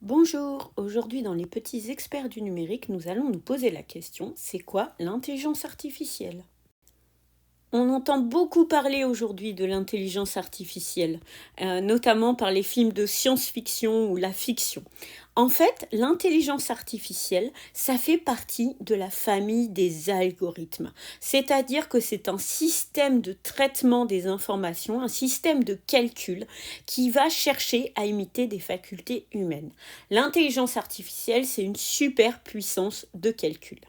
Bonjour, aujourd'hui dans les petits experts du numérique, nous allons nous poser la question, c'est quoi l'intelligence artificielle? On entend beaucoup parler aujourd'hui de l'intelligence artificielle, notamment par les films de science-fiction ou la fiction. En fait, l'intelligence artificielle, ça fait partie de la famille des algorithmes. C'est-à-dire que c'est un système de traitement des informations, un système de calcul qui va chercher à imiter des facultés humaines. L'intelligence artificielle, c'est une super puissance de calcul.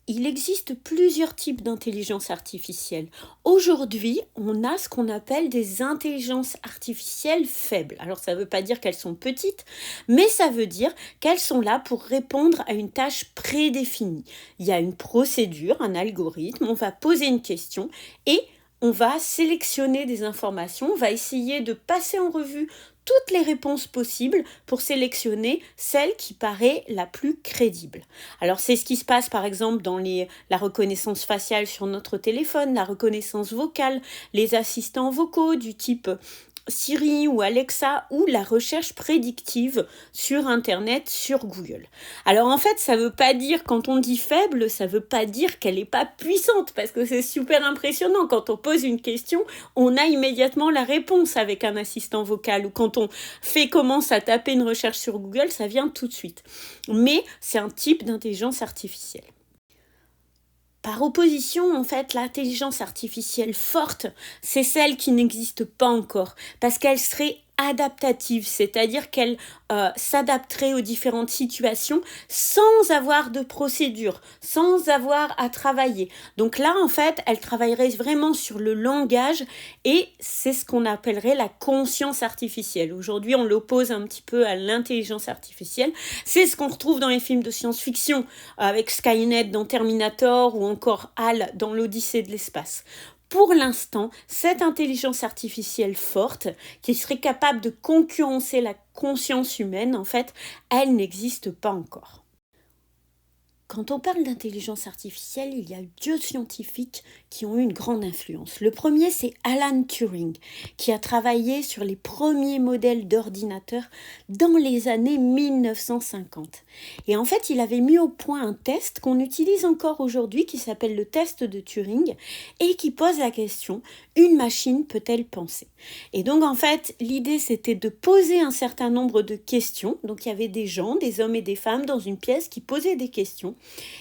Il existe plusieurs types d'intelligence artificielle. Aujourd'hui, on a ce qu'on appelle des intelligences artificielles faibles. Alors ça ne veut pas dire qu'elles sont petites, mais ça veut dire qu'elles sont là pour répondre à une tâche prédéfinie. Il y a une procédure, un algorithme, on va poser une question et on va sélectionner des informations, on va essayer de passer en revue toutes les réponses possibles pour sélectionner celle qui paraît la plus crédible. Alors c'est ce qui se passe par exemple dans la reconnaissance faciale sur notre téléphone, la reconnaissance vocale, les assistants vocaux du type Siri ou Alexa ou la recherche prédictive sur Internet, sur Google. Alors en fait, ça veut pas dire, quand on dit faible, ça veut pas dire qu'elle n'est pas puissante, parce que c'est super impressionnant. Quand on pose une question, on a immédiatement la réponse avec un assistant vocal, ou quand on commence à taper une recherche sur Google, ça vient tout de suite. Mais c'est un type d'intelligence artificielle. Par opposition, en fait, l'intelligence artificielle forte, c'est celle qui n'existe pas encore, parce qu'elle serait adaptative, c'est-à-dire qu'elle s'adapterait aux différentes situations sans avoir de procédure, sans avoir à travailler. Donc là, en fait, elle travaillerait vraiment sur le langage et c'est ce qu'on appellerait la conscience artificielle. Aujourd'hui, on l'oppose un petit peu à l'intelligence artificielle. C'est ce qu'on retrouve dans les films de science-fiction, avec Skynet dans Terminator ou encore HAL dans l'Odyssée de l'espace. Pour l'instant, cette intelligence artificielle forte, qui serait capable de concurrencer la conscience humaine, en fait, elle n'existe pas encore. Quand on parle d'intelligence artificielle, il y a eu deux scientifiques qui ont eu une grande influence. Le premier, c'est Alan Turing, qui a travaillé sur les premiers modèles d'ordinateurs dans les années 1950. Et en fait, il avait mis au point un test qu'on utilise encore aujourd'hui, qui s'appelle le test de Turing, et qui pose la question, une machine peut-elle penser? Et donc, en fait, l'idée, c'était de poser un certain nombre de questions. Donc, il y avait des gens, des hommes et des femmes dans une pièce qui posaient des questions.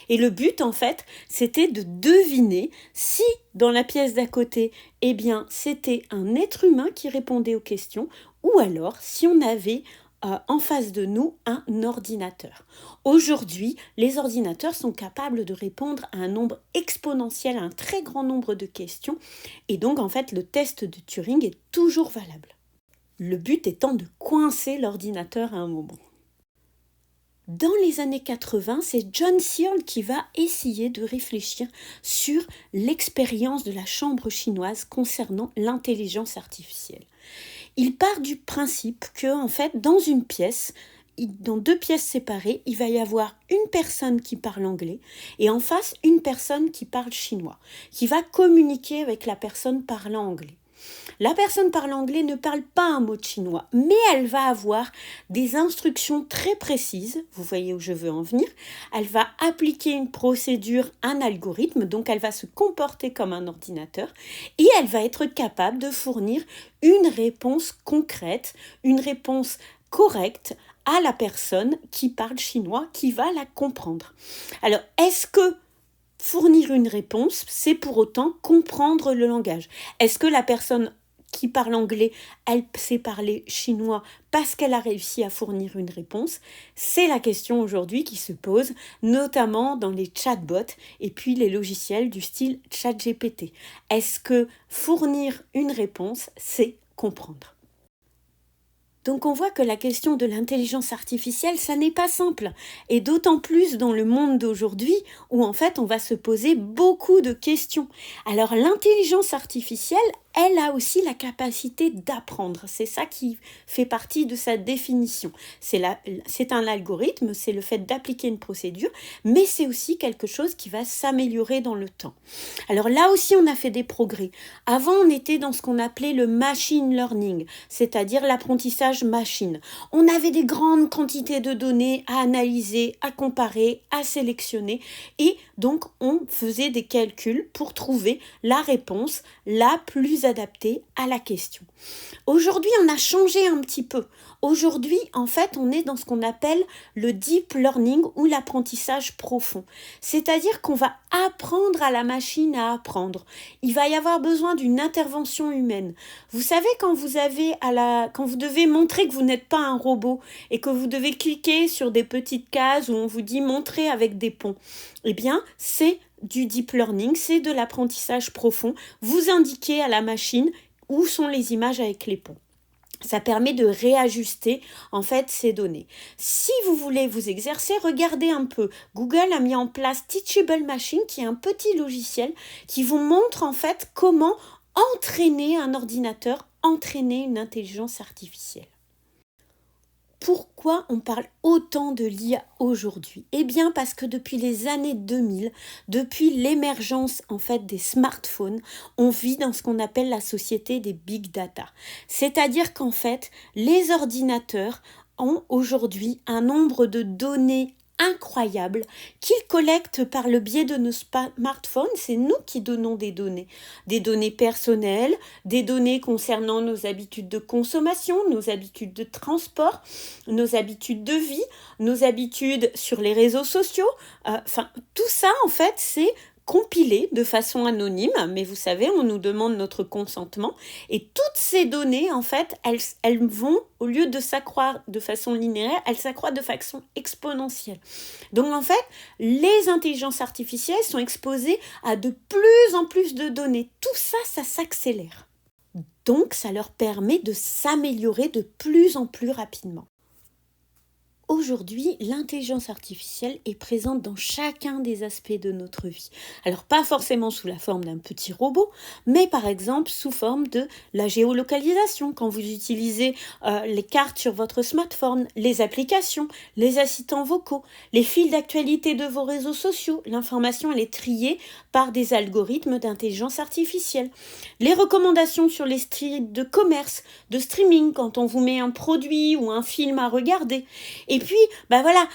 Et le but, en fait, c'était de deviner si, dans la pièce d'à côté, eh bien, c'était un être humain qui répondait aux questions, ou alors si on avait en face de nous un ordinateur. Aujourd'hui, les ordinateurs sont capables de répondre à un nombre exponentiel, à un très grand nombre de questions, et donc, en fait, le test de Turing est toujours valable. Le but étant de coincer l'ordinateur à un moment. Dans les années 80, c'est John Searle qui va essayer de réfléchir sur l'expérience de la chambre chinoise concernant l'intelligence artificielle. Il part du principe que, en fait, dans une pièce, dans deux pièces séparées, il va y avoir une personne qui parle anglais et en face une personne qui parle chinois, qui va communiquer avec la personne parlant anglais. La personne parlant anglais ne parle pas un mot de chinois, mais elle va avoir des instructions très précises, vous voyez où je veux en venir, elle va appliquer une procédure, un algorithme, donc elle va se comporter comme un ordinateur, et elle va être capable de fournir une réponse concrète, une réponse correcte à la personne qui parle chinois, qui va la comprendre. Alors, est-ce que fournir une réponse, c'est pour autant comprendre le langage? Est-ce que la personne qui parle anglais, elle sait parler chinois parce qu'elle a réussi à fournir une réponse? C'est la question aujourd'hui qui se pose, notamment dans les chatbots et puis les logiciels du style ChatGPT. Est-ce que fournir une réponse, c'est comprendre? Donc on voit que la question de l'intelligence artificielle, ça n'est pas simple. Et d'autant plus dans le monde d'aujourd'hui où en fait on va se poser beaucoup de questions. Alors l'intelligence artificielle, elle a aussi la capacité d'apprendre. C'est ça qui fait partie de sa définition. C'est un algorithme, c'est le fait d'appliquer une procédure, mais c'est aussi quelque chose qui va s'améliorer dans le temps. Alors là aussi, on a fait des progrès. Avant, on était dans ce qu'on appelait le machine learning, c'est-à-dire l'apprentissage machine. On avait des grandes quantités de données à analyser, à comparer, à sélectionner, et donc on faisait des calculs pour trouver la réponse la plus adaptée à la question. Aujourd'hui, on a changé un petit peu. Aujourd'hui, en fait, on est dans ce qu'on appelle le deep learning ou l'apprentissage profond. C'est-à-dire qu'on va apprendre à la machine à apprendre. Il va y avoir besoin d'une intervention humaine. Vous savez, quand vous devez montrer que vous n'êtes pas un robot et que vous devez cliquer sur des petites cases où on vous dit montrer avec des ponts, eh bien, c'est du deep learning, c'est de l'apprentissage profond. Vous indiquez à la machine où sont les images avec les ponts. Ça permet de réajuster en fait ces données. Si vous voulez vous exercer, regardez un peu. Google a mis en place Teachable Machine, qui est un petit logiciel qui vous montre en fait comment entraîner un ordinateur, entraîner une intelligence artificielle. Pourquoi on parle autant de l'IA aujourd'hui ? Eh bien parce que depuis les années 2000, depuis l'émergence en fait des smartphones, on vit dans ce qu'on appelle la société des big data. C'est-à-dire qu'en fait, les ordinateurs ont aujourd'hui un nombre de données incroyable qu'ils collectent par le biais de nos smartphones. C'est nous qui donnons des données personnelles, des données concernant nos habitudes de consommation, nos habitudes de transport, nos habitudes de vie, nos habitudes sur les réseaux sociaux. Tout ça, en fait, c'est compilé de façon anonyme, mais vous savez, on nous demande notre consentement, et toutes ces données, en fait, elles vont, au lieu de s'accroître de façon linéaire, elles s'accroissent de façon exponentielle. Donc, en fait, les intelligences artificielles sont exposées à de plus en plus de données. Tout ça, ça s'accélère. Donc, ça leur permet de s'améliorer de plus en plus rapidement. Aujourd'hui, l'intelligence artificielle est présente dans chacun des aspects de notre vie. Alors, pas forcément sous la forme d'un petit robot, mais par exemple sous forme de la géolocalisation. Quand vous utilisez les cartes sur votre smartphone, les applications, les assistants vocaux, les fils d'actualité de vos réseaux sociaux, l'information elle est triée par des algorithmes d'intelligence artificielle. Les recommandations sur les sites de commerce, de streaming, quand on vous met un produit ou un film à regarder. Et puis,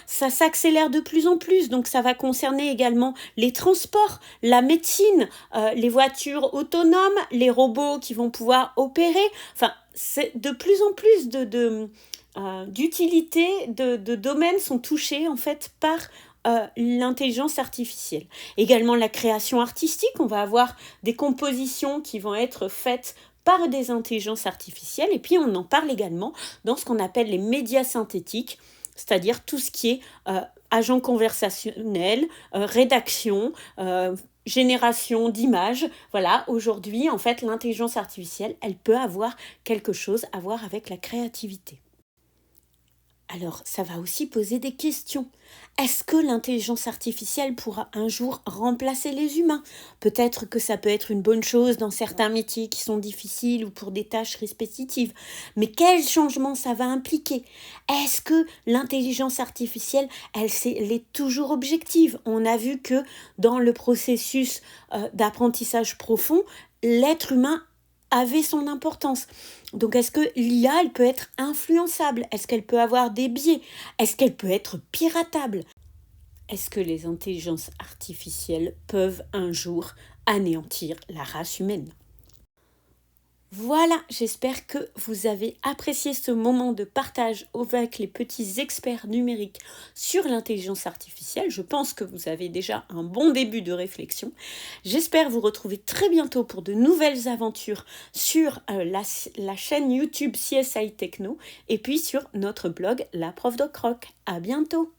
ça s'accélère de plus en plus, donc ça va concerner également les transports, la médecine, les voitures autonomes, les robots qui vont pouvoir opérer. Enfin, c'est de plus en plus d'utilités, de domaines sont touchés en fait par l'intelligence artificielle. Également la création artistique, on va avoir des compositions qui vont être faites par des intelligences artificielles, et puis on en parle également dans ce qu'on appelle les médias synthétiques, c'est-à-dire tout ce qui est agent conversationnel, rédaction, génération d'images. Voilà, aujourd'hui, en fait, l'intelligence artificielle, elle peut avoir quelque chose à voir avec la créativité. Alors, ça va aussi poser des questions. Est-ce que l'intelligence artificielle pourra un jour remplacer les humains ? Peut-être que ça peut être une bonne chose dans certains métiers qui sont difficiles ou pour des tâches répétitives. Mais quel changement ça va impliquer ? Est-ce que l'intelligence artificielle, elle est toujours objective ? On a vu que dans le processus d'apprentissage profond, l'être humain avait son importance. Donc, est-ce que l'IA, elle peut être influençable ? Est-ce qu'elle peut avoir des biais ? Est-ce qu'elle peut être piratable ? Est-ce que les intelligences artificielles peuvent un jour anéantir la race humaine ? Voilà, j'espère que vous avez apprécié ce moment de partage avec les petits experts numériques sur l'intelligence artificielle. Je pense que vous avez déjà un bon début de réflexion. J'espère vous retrouver très bientôt pour de nouvelles aventures sur la chaîne YouTube CSI Techno et puis sur notre blog La Prof Doc Rock. À bientôt!